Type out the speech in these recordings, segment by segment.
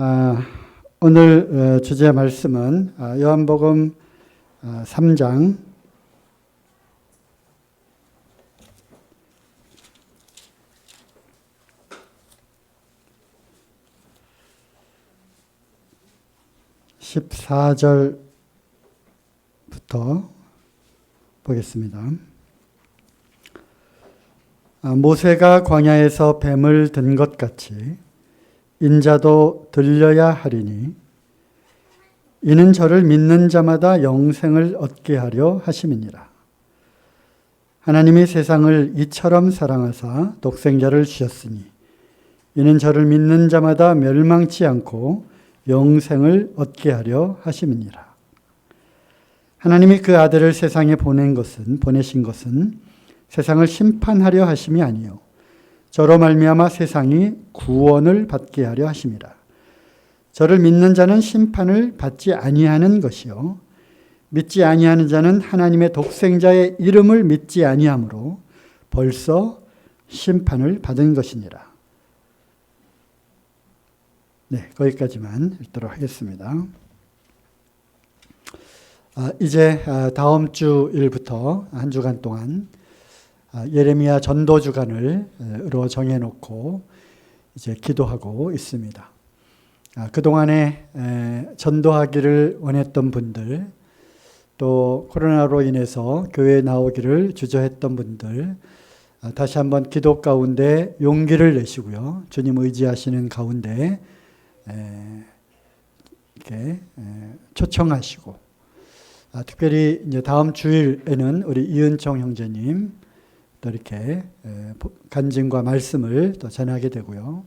아, 오늘 주제 말씀은 요한복음 3장 14절부터 보겠습니다. 모세가 광야에서 뱀을 든 것 같이 인자도 들려야 하리니 이는 저를 믿는 자마다 영생을 얻게 하려 하심이니라. 하나님이 세상을 이처럼 사랑하사 독생자를 주셨으니 이는 저를 믿는 자마다 멸망치 않고 영생을 얻게 하려 하심이니라. 하나님이 그 아들을 세상에 보내신 것은 세상을 심판하려 하심이 아니요 저로 말미암아 세상이 구원을 받게 하려 하심이라. 저를 믿는 자는 심판을 받지 아니하는 것이요 믿지 아니하는 자는 하나님의 독생자의 이름을 믿지 아니하므로 벌써 심판을 받은 것이니라. 네, 거기까지만 읽도록 하겠습니다. 이제 다음 주일부터 한 주간 동안 예레미야 전도 주간을로 정해놓고 이제 기도하고 있습니다. 그동안에 전도하기를 원했던 분들, 또 코로나로 인해서 교회에 나오기를 주저했던 분들, 다시 한번 기도 가운데 용기를 내시고요. 주님 의지하시는 가운데 이렇게 초청하시고, 특별히 이제 다음 주일에는 우리 이은총 형제님 또 이렇게 간증과 말씀을 또 전하게 되고요.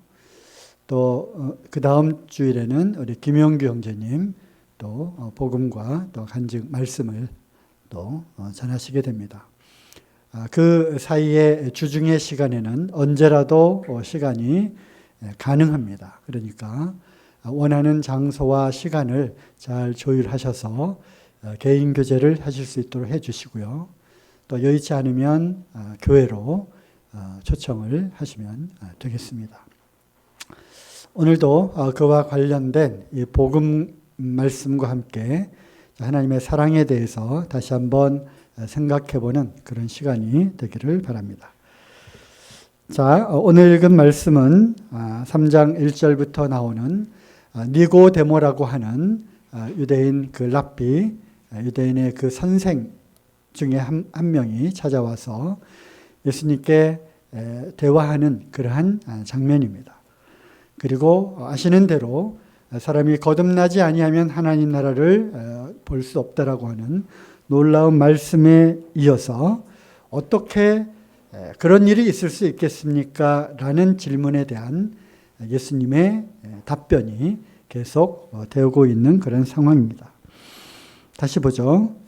또 그 다음 주일에는 우리 김영규 형제님 또 복음과 또 간증 말씀을 또 전하시게 됩니다. 그 사이에 주중의 시간에는 언제라도 시간이 가능합니다. 그러니까 원하는 장소와 시간을 잘 조율하셔서 개인 교제를 하실 수 있도록 해주시고요. 또 여의치 않으면 교회로 초청을 하시면 되겠습니다. 오늘도 그와 관련된 이 복음 말씀과 함께 하나님의 사랑에 대해서 다시 한번 생각해보는 그런 시간이 되기를 바랍니다. 자, 오늘 읽은 말씀은 3장 1절부터 나오는 니고데모라고 하는 유대인 그 랍비, 유대인의 그 선생 중에 한 명이 찾아와서 예수님께 대화하는 그러한 장면입니다. 그리고 아시는 대로 사람이 거듭나지 아니하면 하나님 나라를 볼 수 없다라고 하는 놀라운 말씀에 이어서 어떻게 그런 일이 있을 수 있겠습니까? 라는 질문에 대한 예수님의 답변이 계속 되고 있는 그런 상황입니다. 다시 보죠.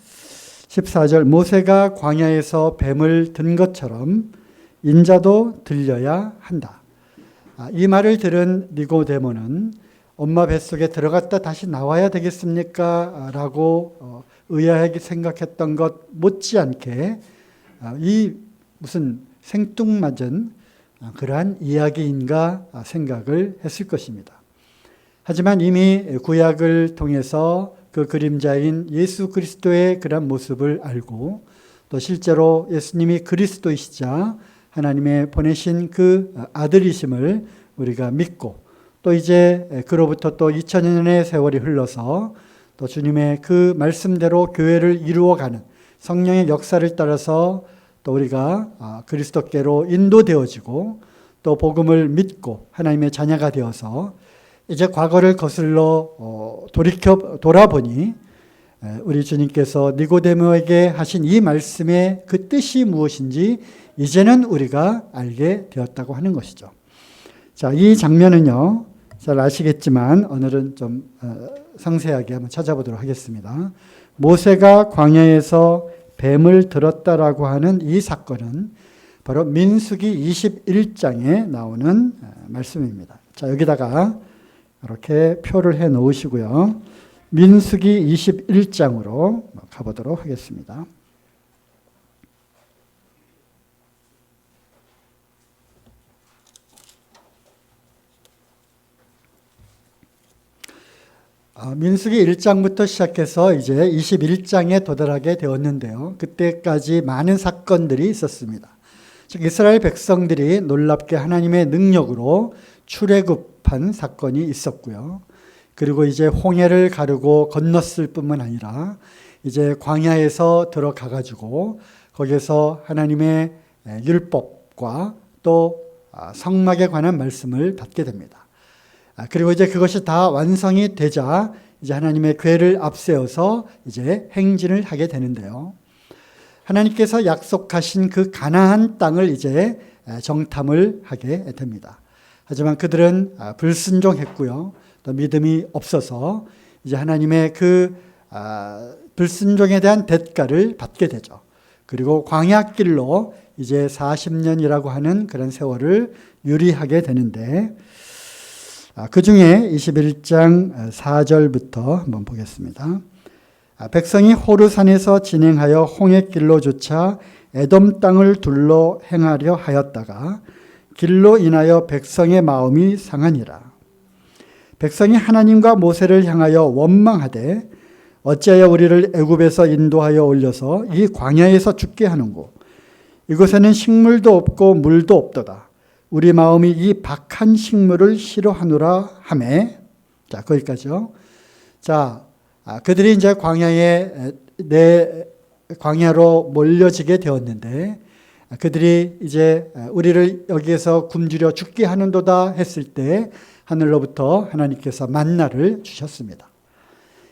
14절 모세가 광야에서 뱀을 든 것처럼 인자도 들려야 한다. 이 말을 들은 니고데모는 엄마 뱃속에 들어갔다 다시 나와야 되겠습니까? 라고 의아하게 생각했던 것 못지않게 이 무슨 생뚱맞은 그러한 이야기인가 생각을 했을 것입니다. 하지만 이미 구약을 통해서 그 그림자인 예수 그리스도의 그런 모습을 알고 또 실제로 예수님이 그리스도이시자 하나님의 보내신 그 아들이심을 우리가 믿고 또 이제 그로부터 또 2000년의 세월이 흘러서 또 주님의 그 말씀대로 교회를 이루어가는 성령의 역사를 따라서 또 우리가 그리스도께로 인도되어지고 또 복음을 믿고 하나님의 자녀가 되어서 이제 과거를 거슬러 돌아보니 우리 주님께서 니고데모에게 하신 이 말씀의 그 뜻이 무엇인지 이제는 우리가 알게 되었다고 하는 것이죠. 자, 이 장면은요, 잘 아시겠지만 오늘은 좀 상세하게 한번 찾아보도록 하겠습니다. 모세가 광야에서 뱀을 들었다라고 하는 이 사건은 바로 민수기 21장에 나오는 말씀입니다. 자, 여기다가 이렇게 표를 해 놓으시고요. 민수기 21장으로 가보도록 하겠습니다. 민수기 1장부터 시작해서 이제 21장에 도달하게 되었는데요. 그때까지 많은 사건들이 있었습니다. 즉 이스라엘 백성들이 놀랍게 하나님의 능력으로 출애굽한 사건이 있었고요. 그리고 이제 홍해를 가르고 건넜을 뿐만 아니라 이제 광야에서 들어가 가지고 거기에서 하나님의 율법과 또 성막에 관한 말씀을 받게 됩니다. 그리고 이제 그것이 다 완성이 되자 이제 하나님의 궤를 앞세워서 이제 행진을 하게 되는데요. 하나님께서 약속하신 그 가나안 땅을 이제 정탐을 하게 됩니다. 하지만 그들은 불순종했고요. 또 믿음이 없어서 이제 하나님의 그 불순종에 대한 대가를 받게 되죠. 그리고 광야길로 이제 40년이라고 하는 그런 세월을 유리하게 되는데 그 중에 21장 4절부터 한번 보겠습니다. 백성이 호르산에서 진행하여 홍해길로 조차 에돔 땅을 둘러 행하려 하였다가 길로 인하여 백성의 마음이 상하니라. 백성이 하나님과 모세를 향하여 원망하되 어찌하여 우리를 애굽에서 인도하여 올려서 이 광야에서 죽게 하는고 이곳에는 식물도 없고 물도 없도다. 우리 마음이 이 박한 식물을 싫어하노라 하매. 자, 거기까지요. 자, 그들이 이제 광야로 몰려지게 되었는데 그들이 이제 우리를 여기에서 굶주려 죽게 하는도다 했을 때 하늘로부터 하나님께서 만나를 주셨습니다.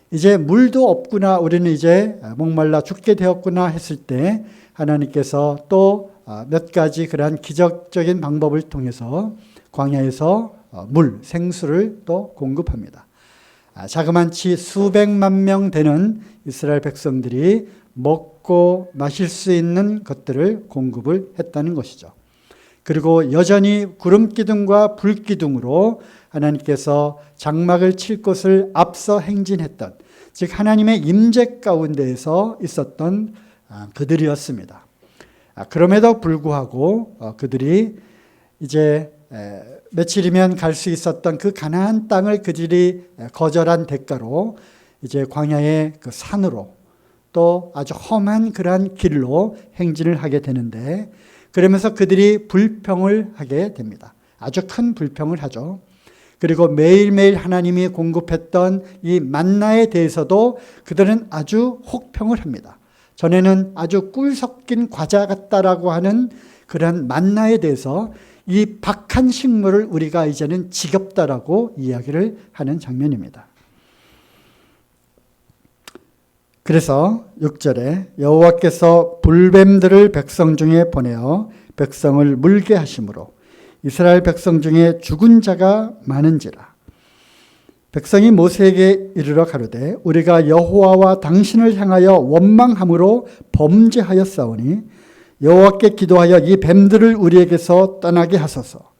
이제 물도 없구나, 우리는 이제 목말라 죽게 되었구나 했을 때 하나님께서 또 몇 가지 그러한 기적적인 방법을 통해서 광야에서 물, 생수를 또 공급합니다. 자그만치 수백만 명 되는 이스라엘 백성들이 먹고 마실 수 있는 것들을 공급을 했다는 것이죠. 그리고 여전히 구름기둥과 불기둥으로 하나님께서 장막을 칠 곳을 앞서 행진했던, 즉 하나님의 임재 가운데에서 있었던 그들이었습니다. 그럼에도 불구하고 그들이 이제 며칠이면 갈 수 있었던 그 가나안 땅을 그들이 거절한 대가로 이제 광야의 그 산으로 또 아주 험한 그러한 길로 행진을 하게 되는데, 그러면서 그들이 불평을 하게 됩니다. 아주 큰 불평을 하죠. 그리고 매일매일 하나님이 공급했던 이 만나에 대해서도 그들은 아주 혹평을 합니다. 전에는 아주 꿀 섞인 과자 같다라고 하는 그런 만나에 대해서 이 박한 식물을 우리가 이제는 지겹다라고 이야기를 하는 장면입니다. 그래서 6절에 여호와께서 불뱀들을 백성 중에 보내어 백성을 물게 하심으로 이스라엘 백성 중에 죽은 자가 많은지라. 백성이 모세에게 이르러 가로되 우리가 여호와와 당신을 향하여 원망함으로 범죄하였사오니 여호와께 기도하여 이 뱀들을 우리에게서 떠나게 하소서.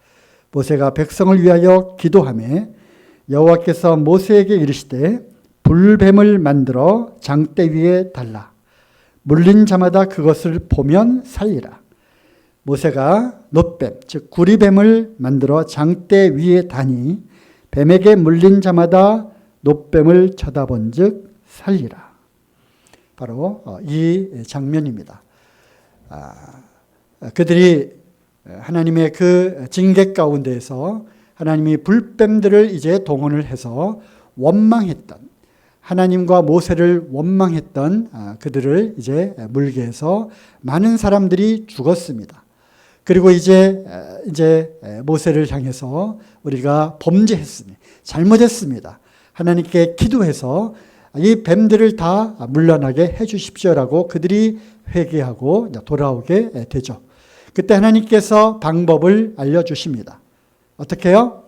모세가 백성을 위하여 기도하매 여호와께서 모세에게 이르시되 불뱀을 만들어 장대 위에 달라. 물린 자마다 그것을 보면 살리라. 모세가 놋뱀, 즉 구리뱀을 만들어 장대 위에 다니 뱀에게 물린 자마다 놋뱀을 쳐다본 즉 살리라. 바로 이 장면입니다. 그들이 하나님의 그 징계 가운데에서 하나님이 불뱀들을 이제 동원을 해서 원망했던, 하나님과 모세를 원망했던 그들을 이제 물게 해서 많은 사람들이 죽었습니다. 그리고 이제 모세를 향해서 우리가 범죄했으니 잘못했습니다. 하나님께 기도해서 이 뱀들을 다 물러나게 해 주십시오라고 그들이 회개하고 돌아오게 되죠. 그때 하나님께서 방법을 알려주십니다. 어떻게 해요?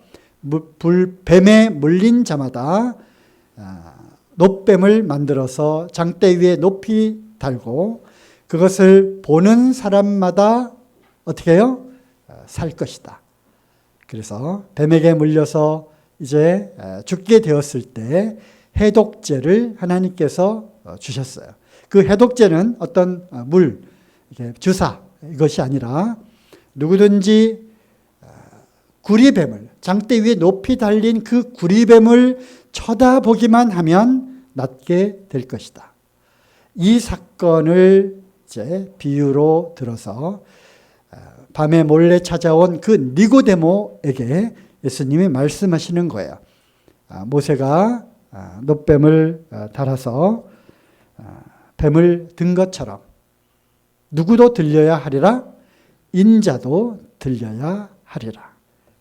뱀에 물린 자마다 놋뱀을 만들어서 장대 위에 높이 달고 그것을 보는 사람마다 어떻게 해요? 살 것이다. 그래서 뱀에게 물려서 이제 죽게 되었을 때 해독제를 하나님께서 주셨어요. 그 해독제는 어떤 주사 이것이 아니라 누구든지 구리뱀을, 장대 위에 높이 달린 그 구리뱀을 쳐다보기만 하면 낫게 될 것이다. 이 사건을 이제 비유로 들어서 밤에 몰래 찾아온 그 니고데모에게 예수님이 말씀하시는 거예요. 모세가 놋뱀을 달아서 뱀을 든 것처럼 누구도 들려야 하리라, 인자도 들려야 하리라.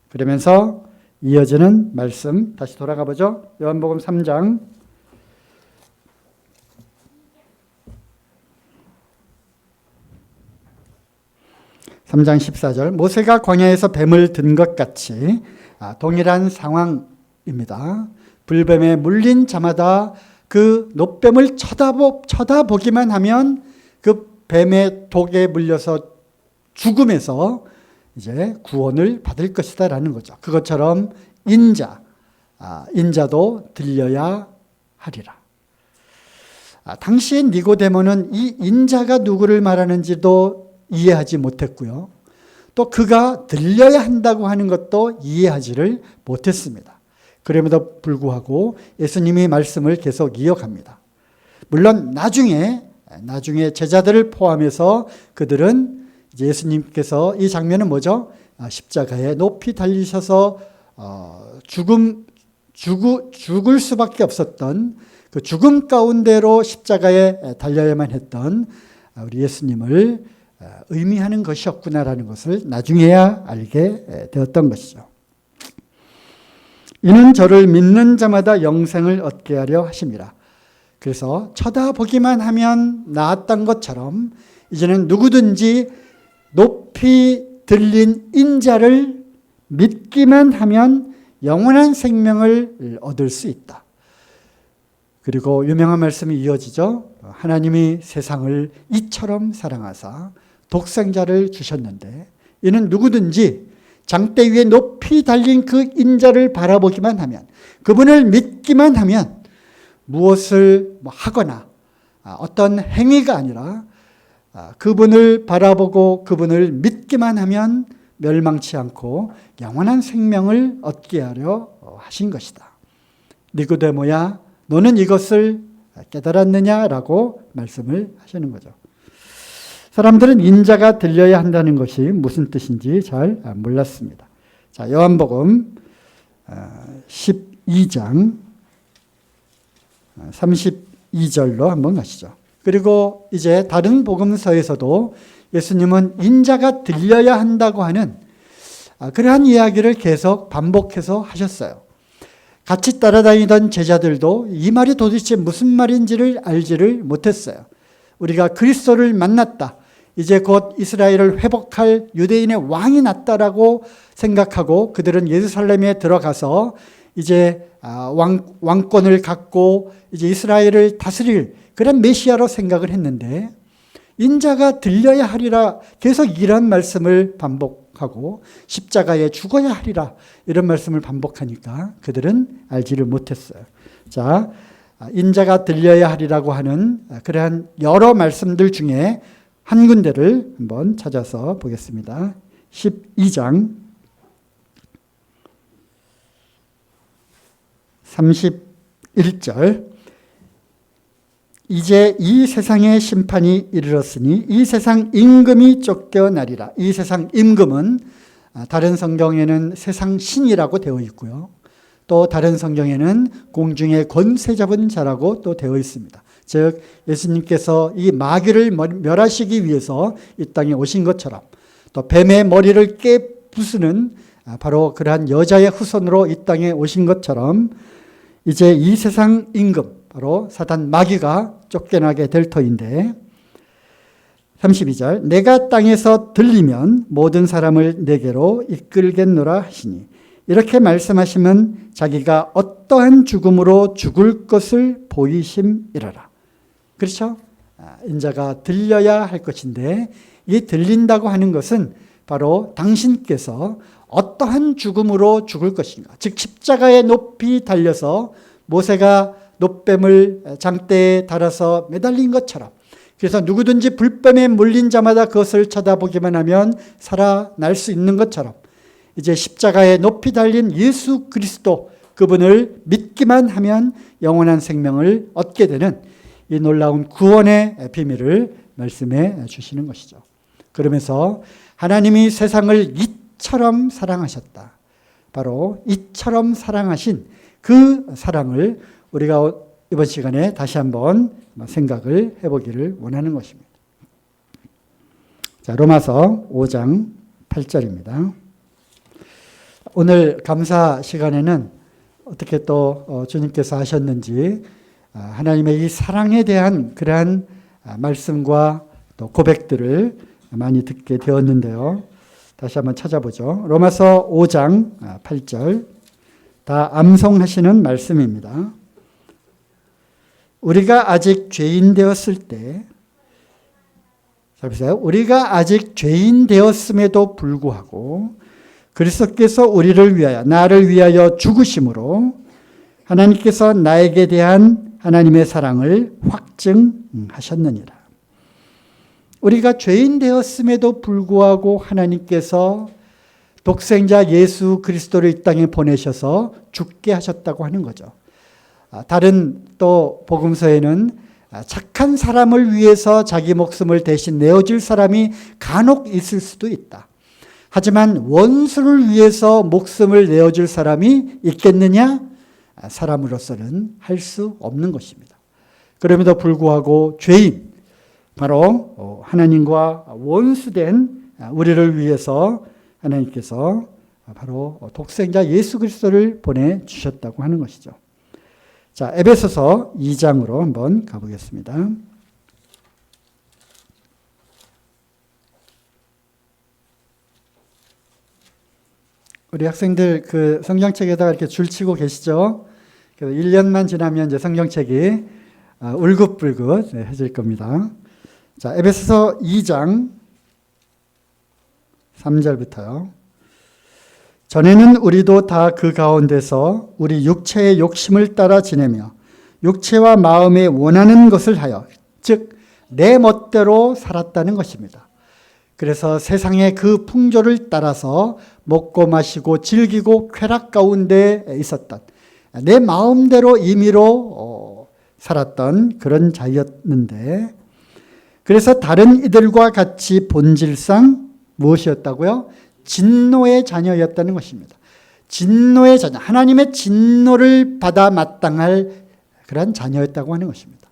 그러면서 이어지는 말씀 다시 돌아가 보죠. 요한복음 3장 14절, 모세가 광야에서 뱀을 든 것 같이 동일한 상황입니다. 불뱀에 물린 자마다 그 놋뱀을 쳐다보기만 하면 그 뱀의 독에 물려서 죽음에서 이제 구원을 받을 것이다라는 거죠. 그것처럼 인자도 들려야 하리라. 당시 니고데모는 이 인자가 누구를 말하는지도 이해하지 못했고요. 또 그가 들려야 한다고 하는 것도 이해하지를 못했습니다. 그럼에도 불구하고 예수님이 말씀을 계속 이어갑니다. 물론 나중에 제자들을 포함해서 그들은 이제 예수님께서 이 장면은 뭐죠? 십자가에 높이 달리셔서 죽을 수밖에 없었던 그 죽음 가운데로 십자가에 달려야만 했던 우리 예수님을 의미하는 것이었구나라는 것을 나중에야 알게 되었던 것이죠. 이는 저를 믿는 자마다 영생을 얻게 하려 하심이라. 그래서 쳐다보기만 하면 나았던 것처럼 이제는 누구든지 높이 들린 인자를 믿기만 하면 영원한 생명을 얻을 수 있다. 그리고 유명한 말씀이 이어지죠. 하나님이 세상을 이처럼 사랑하사 독생자를 주셨는데 이는 누구든지 장대 위에 높이 달린 그 인자를 바라보기만 하면, 그분을 믿기만 하면 무엇을 하거나 어떤 행위가 아니라 그분을 바라보고 그분을 믿기만 하면 멸망치 않고 영원한 생명을 얻게 하려 하신 것이다. 니고데모야, 너는 이것을 깨달았느냐라고 말씀을 하시는 거죠. 사람들은 인자가 들려야 한다는 것이 무슨 뜻인지 잘 몰랐습니다. 자, 요한복음 12장 32절로 한번 가시죠. 그리고 이제 다른 복음서에서도 예수님은 인자가 들려야 한다고 하는 그러한 이야기를 계속 반복해서 하셨어요. 같이 따라다니던 제자들도 이 말이 도대체 무슨 말인지를 알지를 못했어요. 우리가 그리스도를 만났다, 이제 곧 이스라엘을 회복할 유대인의 왕이 났다라고 생각하고 그들은 예루살렘에 들어가서 이제 왕권을 갖고 이제 이스라엘을 다스릴 그런 메시아로 생각을 했는데, 인자가 들려야 하리라 계속 이런 말씀을 반복하고 십자가에 죽어야 하리라 이런 말씀을 반복하니까 그들은 알지를 못했어요. 자, 인자가 들려야 하리라고 하는 그러한 여러 말씀들 중에 한 군데를 한번 찾아서 보겠습니다. 12장 31절, 이제 이 세상의 심판이 이르렀으니 이 세상 임금이 쫓겨나리라. 이 세상 임금은 다른 성경에는 세상 신이라고 되어 있고요. 또 다른 성경에는 공중의 권세 잡은 자라고 또 되어 있습니다. 즉 예수님께서 이 마귀를 멸하시기 위해서 이 땅에 오신 것처럼, 또 뱀의 머리를 깨부수는 바로 그러한 여자의 후손으로 이 땅에 오신 것처럼 이제 이 세상 임금, 바로 사단 마귀가 쫓겨나게 될 터인데, 32절, 내가 땅에서 들리면 모든 사람을 내게로 이끌겠노라 하시니, 이렇게 말씀하시면 자기가 어떠한 죽음으로 죽을 것을 보이심이라라. 그렇죠? 인자가 들려야 할 것인데, 이 들린다고 하는 것은 바로 당신께서 어떠한 죽음으로 죽을 것인가. 즉 십자가에 높이 달려서 모세가 놋뱀을 장대에 달아서 매달린 것처럼, 그래서 누구든지 불뱀에 물린 자마다 그것을 쳐다보기만 하면 살아날 수 있는 것처럼 이제 십자가에 높이 달린 예수 그리스도, 그분을 믿기만 하면 영원한 생명을 얻게 되는 이 놀라운 구원의 비밀을 말씀해 주시는 것이죠. 그러면서 하나님이 세상을 이처럼 사랑하셨다. 바로 이처럼 사랑하신 그 사랑을 우리가 이번 시간에 다시 한번 생각을 해보기를 원하는 것입니다. 자, 로마서 5장 8절입니다. 오늘 감사 시간에는 어떻게 또 주님께서 하셨는지 하나님의 이 사랑에 대한 그러한 말씀과 또 고백들을 많이 듣게 되었는데요. 다시 한번 찾아보죠. 로마서 5장 8절, 다 암송하시는 말씀입니다. 우리가 아직 죄인 되었을 때, 잘 보세요. 우리가 아직 죄인 되었음에도 불구하고 그리스도께서 우리를 위하여, 나를 위하여 죽으심으로 하나님께서 나에게 대한 하나님의 사랑을 확증하셨느니라. 우리가 죄인 되었음에도 불구하고 하나님께서 독생자 예수 그리스도를 이 땅에 보내셔서 죽게 하셨다고 하는 거죠. 다른 또 복음서에는 착한 사람을 위해서 자기 목숨을 대신 내어줄 사람이 간혹 있을 수도 있다. 하지만 원수를 위해서 목숨을 내어줄 사람이 있겠느냐? 사람으로서는 할 수 없는 것입니다. 그럼에도 불구하고 죄인, 바로 하나님과 원수된 우리를 위해서 하나님께서 바로 독생자 예수 그리스도를 보내주셨다고 하는 것이죠. 자, 에베소서 2장으로 한번 가보겠습니다. 우리 학생들 그 성경책에다가 이렇게 줄치고 계시죠? 1년만 지나면 이제 성경책이 울긋불긋 해질 겁니다. 자, 에베소서 2장 3절부터요. 전에는 우리도 다 그 가운데서 우리 육체의 욕심을 따라 지내며 육체와 마음에 원하는 것을 하여, 즉 내 멋대로 살았다는 것입니다. 그래서 세상의 그 풍조를 따라서 먹고 마시고 즐기고 쾌락 가운데 있었던, 내 마음대로 임의로 살았던 그런 자였는데, 그래서 다른 이들과 같이 본질상 무엇이었다고요? 진노의 자녀였다는 것입니다. 진노의 자녀, 하나님의 진노를 받아 마땅할 그런 자녀였다고 하는 것입니다.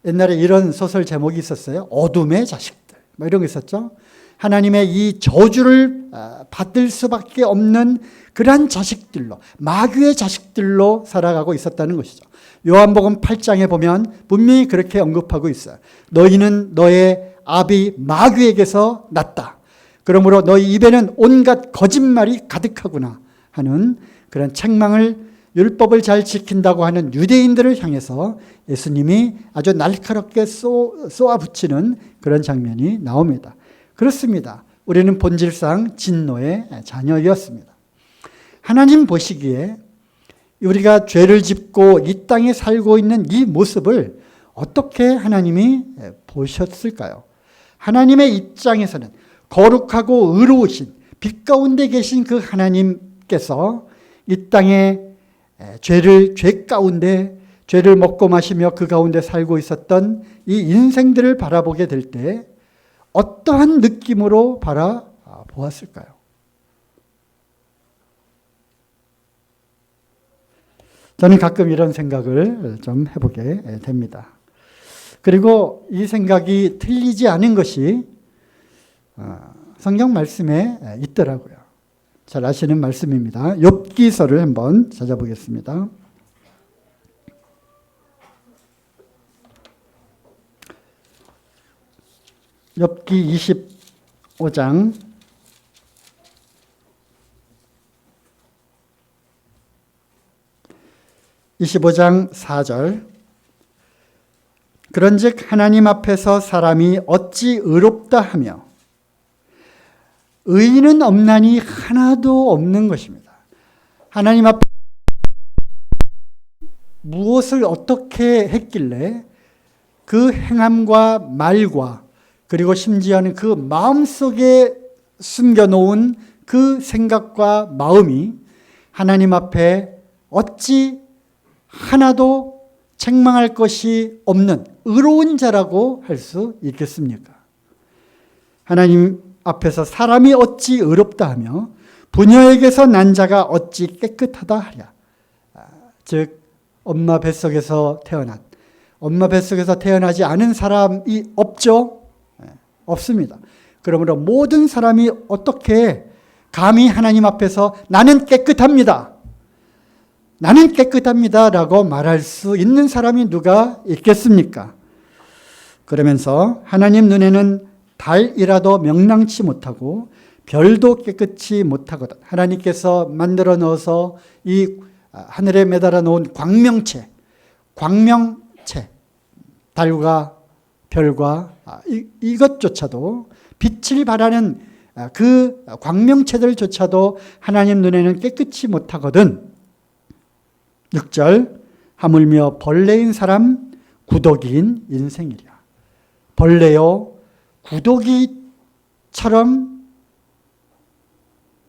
옛날에 이런 소설 제목이 있었어요. 어둠의 자식들, 뭐 이런 게 있었죠. 하나님의 이 저주를 받을 수밖에 없는 그러한 자식들로, 마귀의 자식들로 살아가고 있었다는 것이죠. 요한복음 8장에 보면 분명히 그렇게 언급하고 있어요. 너희는 너의 아비 마귀에게서 났다. 그러므로 너희 입에는 온갖 거짓말이 가득하구나 하는 그런 책망을, 율법을 잘 지킨다고 하는 유대인들을 향해서 예수님이 아주 날카롭게 쏘아붙이는 그런 장면이 나옵니다. 그렇습니다. 우리는 본질상 진노의 자녀였습니다. 하나님 보시기에 우리가 죄를 짓고 이 땅에 살고 있는 이 모습을 어떻게 하나님이 보셨을까요? 하나님의 입장에서는 거룩하고 의로우신 빛 가운데 계신 그 하나님께서 이 땅에 죄 가운데 죄를 먹고 마시며 그 가운데 살고 있었던 이 인생들을 바라보게 될 때 어떠한 느낌으로 바라보았을까요? 저는 가끔 이런 생각을 좀 해보게 됩니다. 그리고 이 생각이 틀리지 않은 것이 성경 말씀에 있더라고요. 잘 아시는 말씀입니다. 욥기서를 한번 찾아보겠습니다. 욥기 25장 25장 4절. 그런즉 하나님 앞에서 사람이 어찌 의롭다 하며 의인은 없나니 하나도 없는 것입니다. 하나님 앞에 무엇을 어떻게 했길래 그 행함과 말과 그리고 심지어는 그 마음속에 숨겨놓은 그 생각과 마음이 하나님 앞에 어찌 하나도 책망할 것이 없는 의로운 자라고 할 수 있겠습니까? 하나님 앞에서 사람이 어찌 의롭다 하며 부녀에게서 난 자가 어찌 깨끗하다 하랴. 즉 엄마 뱃속에서 태어나지 않은 사람이 없죠? 없습니다. 그러므로 모든 사람이 어떻게 감히 하나님 앞에서 나는 깨끗합니다. 나는 깨끗합니다 라고 말할 수 있는 사람이 누가 있겠습니까? 그러면서 하나님 눈에는 달이라도 명랑치 못하고 별도 깨끗이 못하거든. 하나님께서 만들어 넣어서 이 하늘에 매달아 놓은 광명체, 달과 별과 이것조차도 빛을 발하는 그 광명체들조차도 하나님 눈에는 깨끗이 못하거든. 6절, 하물며 벌레인 사람 구더기인 인생이랴. 벌레요 구더기처럼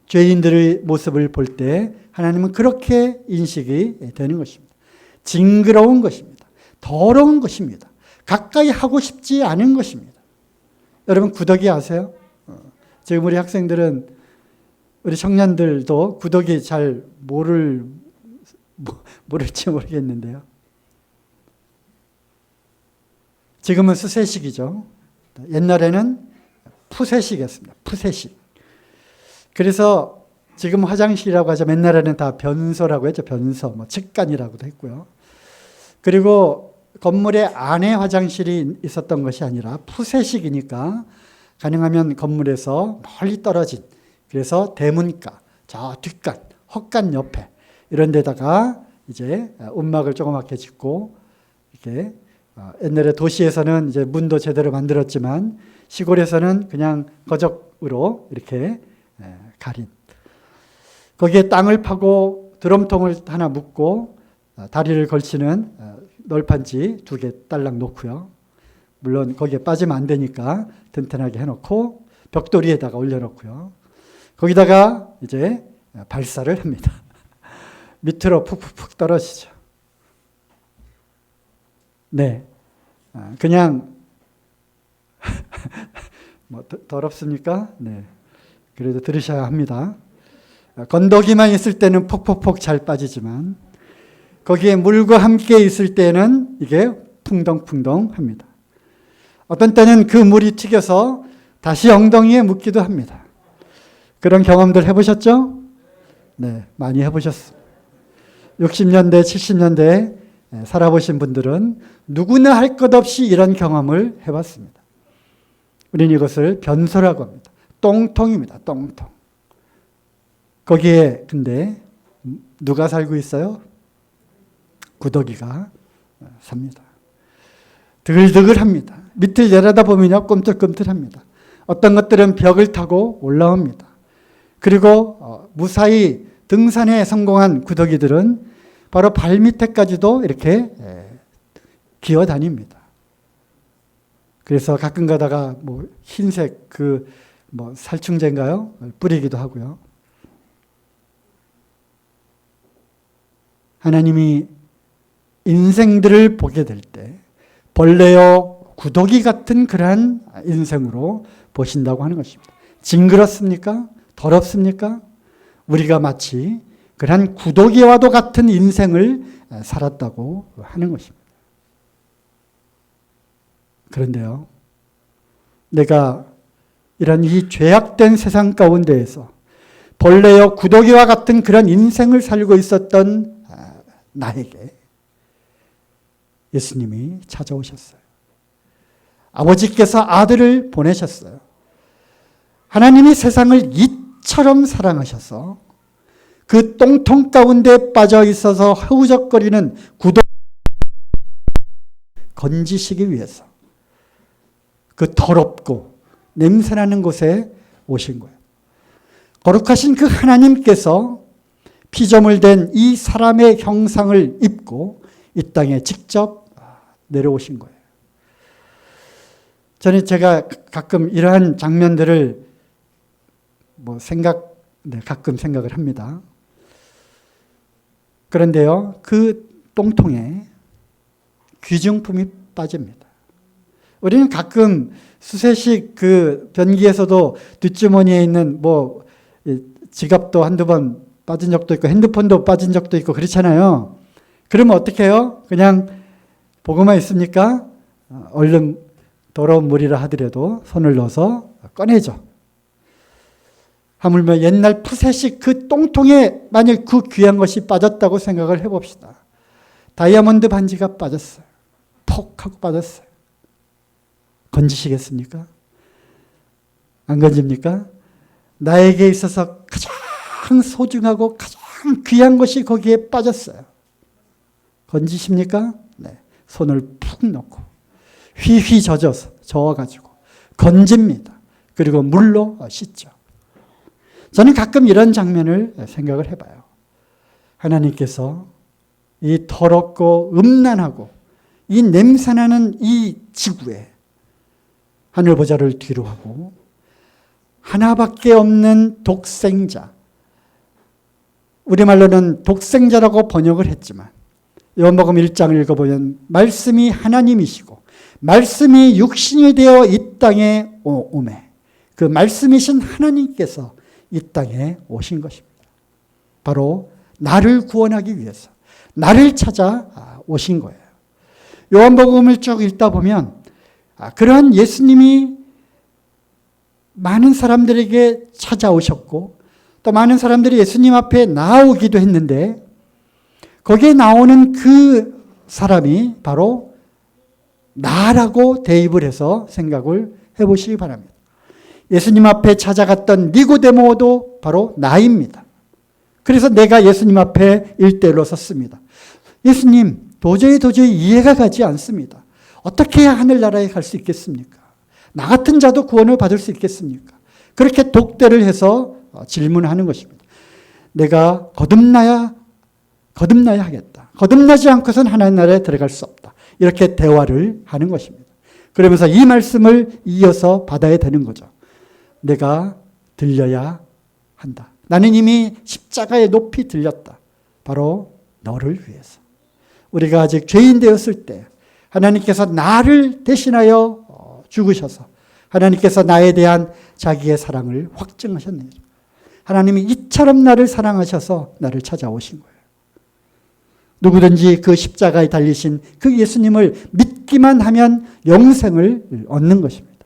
죄인들의 모습을 볼 때 하나님은 그렇게 인식이 되는 것입니다. 징그러운 것입니다. 더러운 것입니다. 가까이 하고 싶지 않은 것입니다. 여러분 구더기 아세요? 지금 우리 학생들은, 우리 청년들도 구더기 잘 모를지 모르겠는데요. 지금은 수세식이죠. 옛날에는 푸세식이었습니다. 푸세식. 그래서 지금 화장실이라고 하죠. 옛날에는 다 변소라고 했죠. 변소, 측간이라고도 했고요. 그리고 건물의 안에 화장실이 있었던 것이 아니라 푸세식이니까 가능하면 건물에서 멀리 떨어진, 그래서 대문가, 저 뒷간, 헛간 옆에 이런 데다가 이제 움막을 조그맣게 짓고, 이렇게 옛날에 도시에서는 이제 문도 제대로 만들었지만 시골에서는 그냥 거적으로 이렇게 가린, 거기에 땅을 파고 드럼통을 하나 묶고 다리를 걸치는 널판지 2개 딸랑 놓고요. 물론 거기에 빠지면 안 되니까 튼튼하게 해놓고 벽돌위에다가 올려놓고요. 거기다가 이제 발사를 합니다. 밑으로 푹푹푹 떨어지죠. 네, 그냥 더럽습니까? 네, 그래도 들으셔야 합니다. 건더기만 있을 때는 폭폭폭 잘 빠지지만 거기에 물과 함께 있을 때는 이게 풍덩풍덩 합니다. 어떤 때는 그 물이 튀겨서 다시 엉덩이에 묻기도 합니다. 그런 경험들 해보셨죠? 네, 많이 해보셨습니다. 60년대, 70년대 살아보신 분들은 누구나 할 것 없이 이런 경험을 해봤습니다. 우리는 이것을 변소라고 합니다. 똥통입니다. 똥통. 거기에 근데 누가 살고 있어요? 구더기가 삽니다. 드글드글합니다. 밑을 내려다보면요 꿈틀꿈틀합니다. 어떤 것들은 벽을 타고 올라옵니다. 그리고 무사히 등산에 성공한 구더기들은 바로 발밑에까지도 이렇게 기어다닙니다. 그래서 가끔 가다가 흰색 살충제인가요? 뿌리기도 하고요. 하나님이 인생들을 보게 될 때 벌레요 구더기 같은 그러한 인생으로 보신다고 하는 것입니다. 징그럽습니까? 더럽습니까? 우리가 마치 그러한 구더기와도 같은 인생을 살았다고 하는 것입니다. 그런데요, 내가 이런 이 죄악된 세상 가운데에서 벌레요 구더기와 같은 그런 인생을 살고 있었던 나에게 예수님이 찾아오셨어요. 아버지께서 아들을 보내셨어요. 하나님이 세상을 이처럼 사랑하셔서 그 똥통 가운데 빠져 있어서 허우적거리는 구더기 건지시기 위해서 그 더럽고 냄새나는 곳에 오신 거예요. 거룩하신 그 하나님께서 피조물 된 이 사람의 형상을 입고 이 땅에 직접 내려오신 거예요. 저는 제가 가끔 이러한 장면들을 네, 가끔 생각을 합니다. 그런데요, 그 똥통에 귀중품이 빠집니다. 우리는 가끔 수세식 그 변기에서도 뒷주머니에 있는 지갑도 한두 번 빠진 적도 있고 핸드폰도 빠진 적도 있고 그렇잖아요. 그러면 어떻게 해요? 그냥 보고만 있습니까? 얼른 더러운 물이라 하더라도 손을 넣어서 꺼내죠. 하물며 옛날 푸세식 그 똥통에 만약 그 귀한 것이 빠졌다고 생각을 해봅시다. 다이아몬드 반지가 빠졌어요. 퍽 하고 빠졌어요. 건지시겠습니까? 안 건집니까? 나에게 있어서 가장 소중하고 가장 귀한 것이 거기에 빠졌어요. 건지십니까? 네. 손을 푹 넣고 휘휘 저어가지고 건집니다. 그리고 물로 씻죠. 저는 가끔 이런 장면을 생각을 해봐요. 하나님께서 이 더럽고 음란하고 이 냄새나는 이 지구에 하늘보좌를 뒤로 하고 하나밖에 없는 독생자, 우리말로는 독생자라고 번역을 했지만 요한복음 1장을 읽어보면 말씀이 하나님이시고 말씀이 육신이 되어 이 땅에 오매 그 말씀이신 하나님께서 이 땅에 오신 것입니다. 바로 나를 구원하기 위해서 나를 찾아 오신 거예요. 요한복음을 쭉 읽다 보면 그러한 예수님이 많은 사람들에게 찾아오셨고 또 많은 사람들이 예수님 앞에 나오기도 했는데 거기에 나오는 그 사람이 바로 나라고 대입을 해서 생각을 해보시기 바랍니다. 예수님 앞에 찾아갔던 니고데모도 바로 나입니다. 그래서 내가 예수님 앞에 일대일로 섰습니다. 예수님, 도저히 이해가 가지 않습니다. 어떻게 해야 하늘나라에 갈 수 있겠습니까? 나 같은 자도 구원을 받을 수 있겠습니까? 그렇게 독대를 해서 질문하는 것입니다. 내가 거듭나야 하겠다. 거듭나지 않고선 하나님 나라에 들어갈 수 없다. 이렇게 대화를 하는 것입니다. 그러면서 이 말씀을 이어서 받아야 되는 거죠. 내가 들려야 한다. 나는 이미 십자가에 높이 들렸다. 바로 너를 위해서. 우리가 아직 죄인 되었을 때 하나님께서 나를 대신하여 죽으셔서 하나님께서 나에 대한 자기의 사랑을 확증하셨네요. 하나님이 이처럼 나를 사랑하셔서 나를 찾아오신 거예요. 누구든지 그 십자가에 달리신 그 예수님을 믿기만 하면 영생을 얻는 것입니다.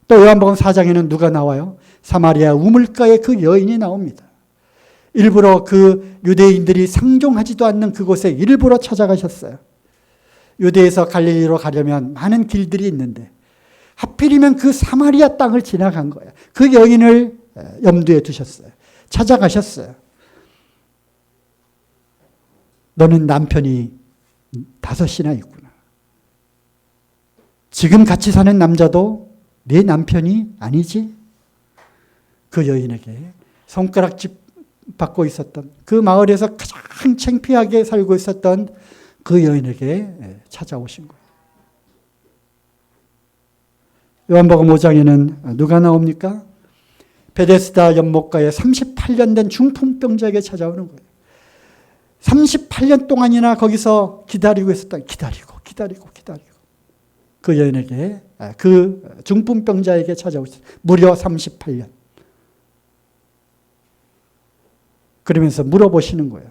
또 요한복음 4장에는 누가 나와요? 사마리아 우물가에 그 여인이 나옵니다. 일부러 그 유대인들이 상종하지도 않는 그곳에 일부러 찾아가셨어요. 유대에서 갈릴리로 가려면 많은 길들이 있는데 하필이면 그 사마리아 땅을 지나간 거예요. 그 여인을 염두에 두셨어요. 찾아가셨어요. 너는 남편이 5이나 있구나. 지금 같이 사는 남자도 네 남편이 아니지? 그 여인에게 손가락질 받고 있었던 그 마을에서 가장 창피하게 살고 있었던 그 여인에게 찾아오신 거예요. 요한복음 5장에는 누가 나옵니까? 베데스다 연못가에 38년 된 중풍병자에게 찾아오는 거예요. 38년 동안이나 거기서 기다리고 있었던 기다리고 그 여인에게 그 중풍병자에게 찾아오셨어요. 무려 38년. 그러면서 물어보시는 거예요.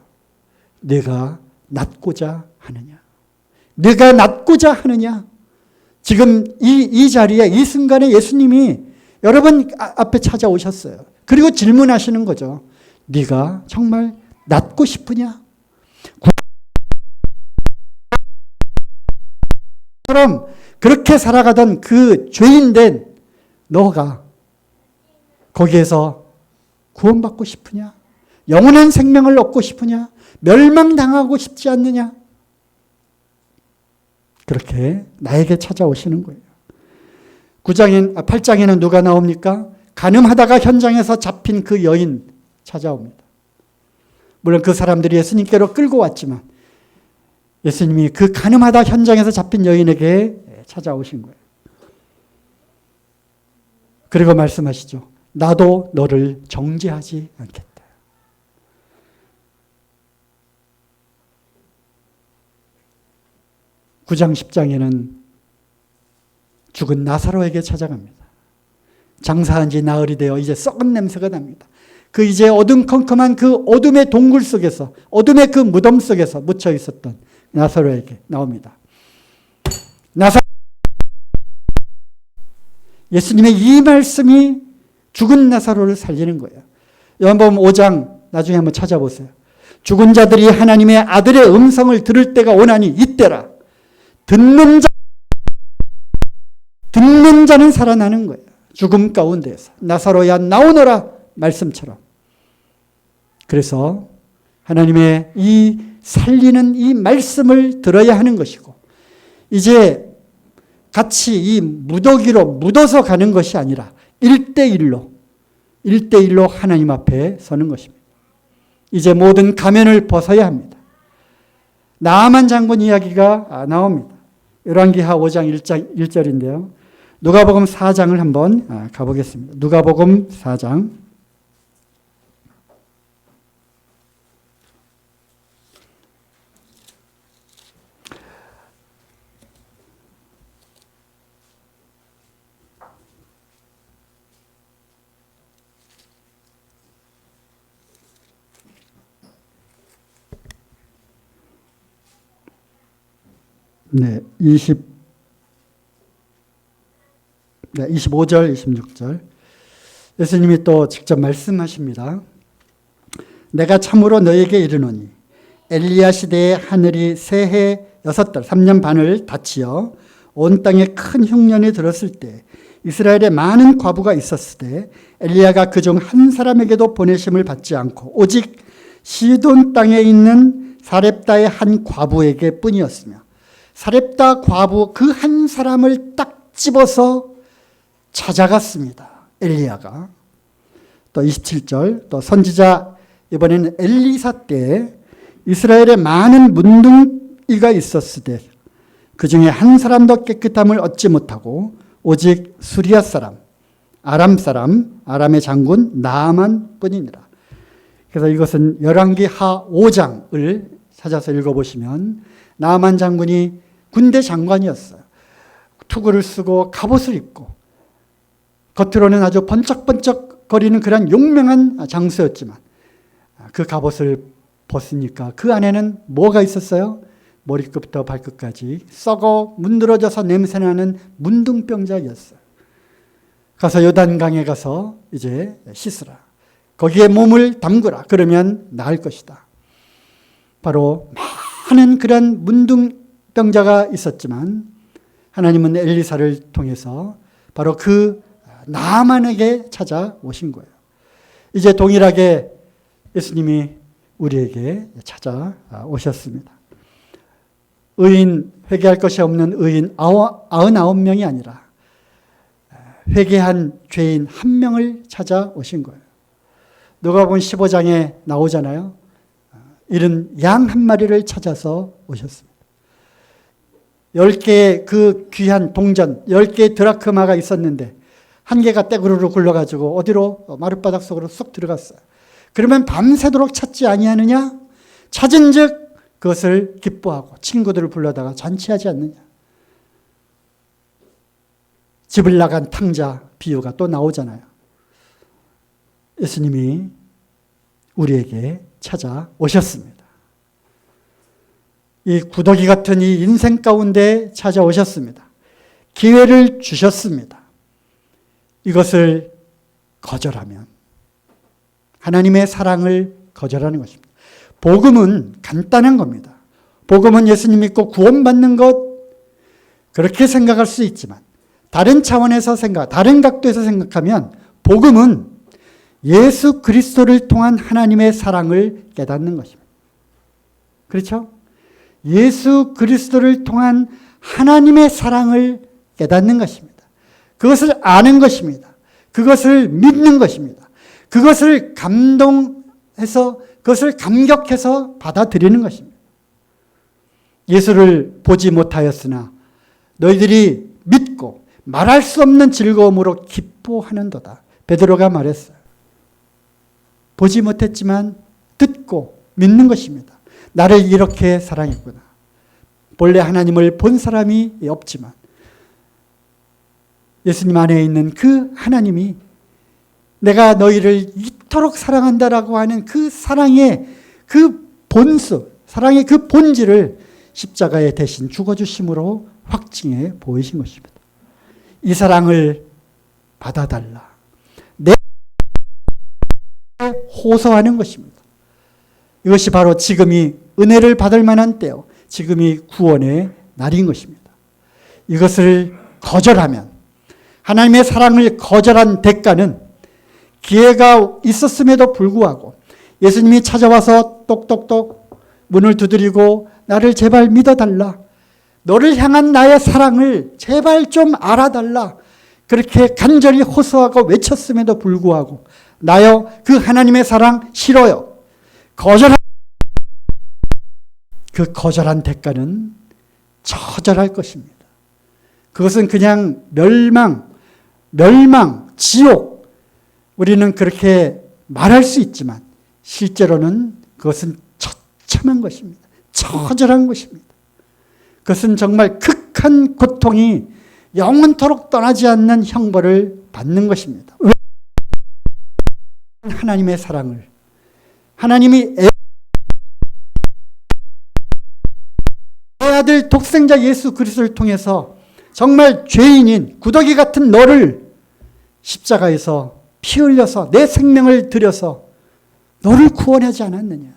내가 낫고자 하느냐? 내가 낫고자 하느냐? 지금 이 자리에 이 순간에 예수님이 여러분 앞에 찾아오셨어요. 그리고 질문하시는 거죠. 네가 정말 낫고 싶으냐? 그럼 그렇게 살아가던 그 죄인된 너가 거기에서 구원받고 싶으냐? 영원한 생명을 얻고 싶으냐? 멸망당하고 싶지 않느냐? 그렇게 나에게 찾아오시는 거예요. 8장에는 누가 나옵니까? 간음하다가 현장에서 잡힌 그 여인 찾아옵니다. 물론 그 사람들이 예수님께로 끌고 왔지만 예수님이 그 간음하다 현장에서 잡힌 여인에게 찾아오신 거예요. 그리고 말씀하시죠. 나도 너를 정죄하지 않겠다. 9장 10장에는 죽은 나사로에게 찾아갑니다. 장사한 지 나흘이 되어 이제 썩은 냄새가 납니다. 그 이제 어둠컴컴한 그 어둠의 동굴 속에서, 어둠의 그 무덤 속에서 묻혀 있었던 나사로에게 나옵니다. 예수님의 이 말씀이 죽은 나사로를 살리는 거예요. 요한복음 5장 나중에 한번 찾아보세요. 죽은 자들이 하나님의 아들의 음성을 들을 때가 오나니 이때라. 듣는 자는 살아나는 거예요. 죽음 가운데에서. 나사로야 나오너라 말씀처럼. 그래서 하나님의 이 살리는 이 말씀을 들어야 하는 것이고, 이제 같이 이 무더기로 묻어서 가는 것이 아니라 1대1로 하나님 앞에 서는 것입니다. 이제 모든 가면을 벗어야 합니다. 나아만 장군 이야기가 나옵니다. 열왕기하 5장 1절인데요. 누가복음 4장을 한번 가보겠습니다. 누가복음 4장. 네, 25절, 26절. 예수님이 또 직접 말씀하십니다. 내가 참으로 너에게 이르노니 엘리야 시대에 하늘이 새해 6달, 3년 반을 닫히어 온 땅에 큰 흉년이 들었을 때 이스라엘에 많은 과부가 있었을 때 엘리야가 그중 한 사람에게도 보내심을 받지 않고 오직 시돈 땅에 있는 사렙다의 한 과부에게 뿐이었으며 사렙다 과부 그 한 사람을 딱 집어서 찾아갔습니다. 엘리야가. 또 27절, 또 선지자 이번에는 엘리사 때 이스라엘에 많은 문둥이가 있었을 때 그 중에 한 사람도 깨끗함을 얻지 못하고 오직 수리아 사람, 아람의 장군 나아만 뿐이니라. 그래서 이것은 열왕기하 5장을 찾아서 읽어보시면 나아만 장군이 군대 장관이었어요. 투구를 쓰고 갑옷을 입고 겉으로는 아주 번쩍번쩍거리는 그런 용맹한 장수였지만 그 갑옷을 벗으니까 그 안에는 뭐가 있었어요? 머리끝부터 발끝까지 썩어 문드러져서 냄새나는 문둥병자였어요. 가서 요단강에 가서 이제 씻으라. 거기에 몸을 담그라. 그러면 나을 것이다. 바로 많은 그런 문둥병자가 있었지만 하나님은 엘리사를 통해서 바로 그 나아만에게 찾아오신 거예요. 이제 동일하게 예수님이 우리에게 찾아오셨습니다. 의인, 회개할 것이 없는 의인 99명이 아니라 회개한 죄인 1명을 찾아오신 거예요. 누가복음 15장에 나오잖아요. 이른 양 1마리를 찾아서 오셨습니다. 10개의 그 귀한 동전, 10개의 드라크마가 있었는데 1개가 떼구르르 굴러가지고 어디로? 마룻바닥 속으로 쏙 들어갔어요. 그러면 밤새도록 찾지 아니하느냐? 찾은 즉 그것을 기뻐하고 친구들을 불러다가 잔치하지 않느냐? 집을 나간 탕자 비유가 또 나오잖아요. 예수님이 우리에게 찾아오셨습니다. 이 구더기 같은 이 인생 가운데 찾아오셨습니다. 기회를 주셨습니다. 이것을 거절하면 하나님의 사랑을 거절하는 것입니다. 복음은 간단한 겁니다. 복음은 예수님 믿고 구원받는 것, 그렇게 생각할 수 있지만 다른 차원에서 다른 각도에서 생각하면 복음은 예수 그리스도를 통한 하나님의 사랑을 깨닫는 것입니다. 그렇죠? 예수 그리스도를 통한 하나님의 사랑을 깨닫는 것입니다. 그것을 아는 것입니다. 그것을 믿는 것입니다. 그것을 감동해서, 그것을 감격해서 받아들이는 것입니다. 예수를 보지 못하였으나 너희들이 믿고 말할 수 없는 즐거움으로 기뻐하는도다. 베드로가 말했어요. 보지 못했지만 듣고 믿는 것입니다. 나를 이렇게 사랑했구나. 본래 하나님을 본 사람이 없지만 예수님 안에 있는 그 하나님이 내가 너희를 이토록 사랑한다라고 하는 그 사랑의 그 본수, 사랑의 그 본질을 십자가에 대신 죽어주심으로 확증해 보이신 것입니다. 이 사랑을 받아달라. 내 호소하는 것입니다. 이것이 바로 지금이 은혜를 받을 만한 때요. 지금이 구원의 날인 것입니다. 이것을 거절하면 하나님의 사랑을 거절한 대가는 기회가 있었음에도 불구하고 예수님이 찾아와서 똑똑똑 문을 두드리고 나를 제발 믿어달라. 너를 향한 나의 사랑을 제발 좀 알아달라. 그렇게 간절히 호소하고 외쳤음에도 불구하고 나요 그 하나님의 사랑 싫어요. 그 거절한 대가는 처절할 것입니다. 그것은 그냥 멸망, 지옥. 우리는 그렇게 말할 수 있지만 실제로는 그것은 처참한 것입니다. 처절한 것입니다. 그것은 정말 극한 고통이 영원토록 떠나지 않는 형벌을 받는 것입니다. 하나님의 사랑을 하나님이 내 아들 독생자 예수 그리스도를 통해서 정말 죄인인 구더기 같은 너를 십자가에서 피 흘려서 내 생명을 들여서 너를 구원하지 않았느냐.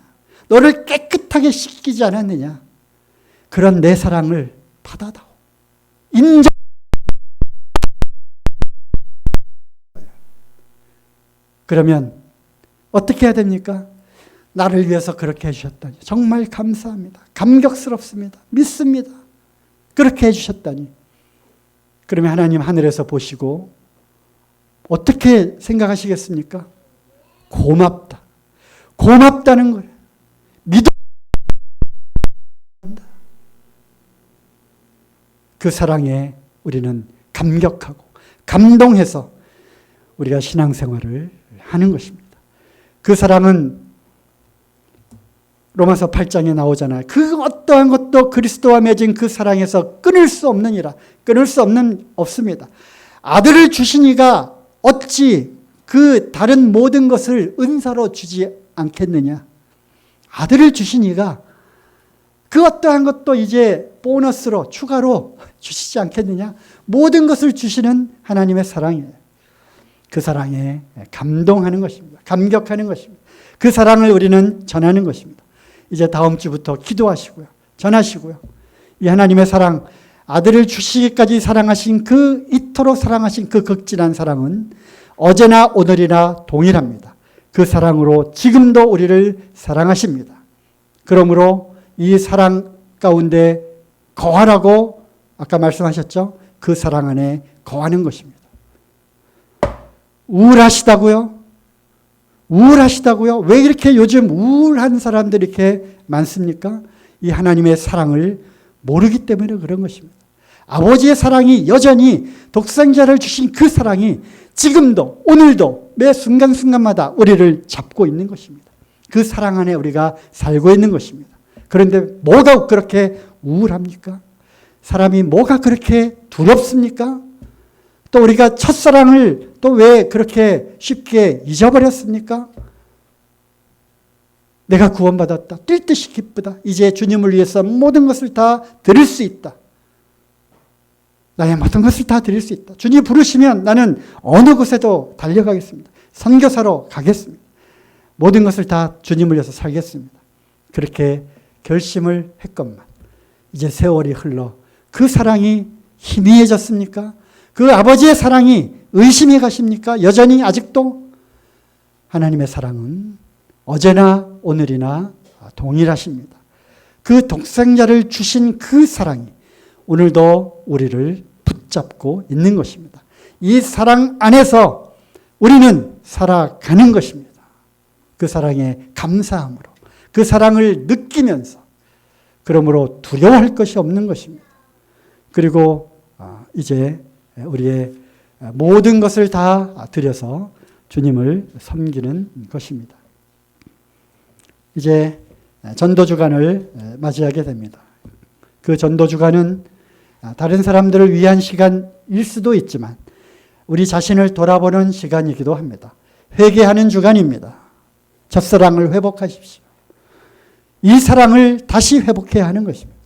너를 깨끗하게 씻기지 않았느냐. 그런 내 사랑을 받아다오. 인정. 그러면 어떻게 해야 됩니까? 나를 위해서 그렇게 해주셨다니 정말 감사합니다. 감격스럽습니다. 믿습니다. 그렇게 해주셨다니. 그러면 하나님 하늘에서 보시고 어떻게 생각하시겠습니까? 고맙다. 고맙다는 거예요. 믿어. 그 사랑에 우리는 감격하고 감동해서 우리가 신앙생활을 하는 것입니다. 그 사랑은 로마서 8장에 나오잖아요. 그 어떠한 것도 그리스도와 맺은 그 사랑에서 끊을 수 없느니라. 끊을 수 없습니다. 아들을 주신 이가 어찌 그 다른 모든 것을 은사로 주지 않겠느냐. 아들을 주신 이가 그 어떠한 것도 이제 보너스로 추가로 주시지 않겠느냐. 모든 것을 주시는 하나님의 사랑이에요. 그 사랑에 감동하는 것입니다. 감격하는 것입니다. 그 사랑을 우리는 전하는 것입니다. 이제 다음 주부터 기도하시고요. 전하시고요. 이 하나님의 사랑, 아들을 주시기까지 사랑하신 그 이토록 사랑하신 그 극진한 사랑은 어제나 오늘이나 동일합니다. 그 사랑으로 지금도 우리를 사랑하십니다. 그러므로 이 사랑 가운데 거하라고 아까 말씀하셨죠? 그 사랑 안에 거하는 것입니다. 우울하시다고요? 우울하시다고요? 왜 이렇게 요즘 우울한 사람들이 이렇게 많습니까? 이 하나님의 사랑을 모르기 때문에 그런 것입니다. 아버지의 사랑이 여전히 독생자를 주신 그 사랑이 지금도 오늘도 매 순간순간마다 우리를 잡고 있는 것입니다. 그 사랑 안에 우리가 살고 있는 것입니다. 그런데 뭐가 그렇게 우울합니까? 사람이 뭐가 그렇게 두렵습니까? 또 우리가 첫사랑을 또 왜 그렇게 쉽게 잊어버렸습니까? 내가 구원받았다. 뛸 듯이 기쁘다. 이제 주님을 위해서 모든 것을 다 드릴 수 있다. 나의 모든 것을 다 드릴 수 있다. 주님 부르시면 나는 어느 곳에도 달려가겠습니다. 선교사로 가겠습니다. 모든 것을 다 주님을 위해서 살겠습니다. 그렇게 결심을 했건만 이제 세월이 흘러 그 사랑이 희미해졌습니까? 그 아버지의 사랑이 의심이 가십니까? 여전히 아직도 하나님의 사랑은 어제나 오늘이나 동일하십니다. 그 독생자를 주신 그 사랑이 오늘도 우리를 붙잡고 있는 것입니다. 이 사랑 안에서 우리는 살아가는 것입니다. 그 사랑에 감사함으로 그 사랑을 느끼면서 그러므로 두려워할 것이 없는 것입니다. 그리고 이제 우리의 모든 것을 다 드려서 주님을 섬기는 것입니다. 이제 전도주간을 맞이하게 됩니다. 그 전도주간은 다른 사람들을 위한 시간일 수도 있지만 우리 자신을 돌아보는 시간이기도 합니다. 회개하는 주간입니다. 첫사랑을 회복하십시오. 이 사랑을 다시 회복해야 하는 것입니다.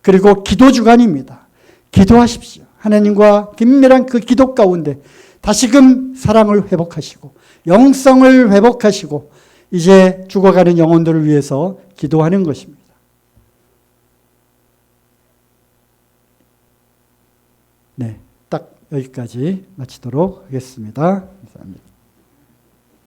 그리고 기도 주간입니다. 기도하십시오. 하나님과 긴밀한 그 기도 가운데 다시금 사랑을 회복하시고 영성을 회복하시고 이제 죽어가는 영혼들을 위해서 기도하는 것입니다. 네, 딱 여기까지 마치도록 하겠습니다. 감사합니다.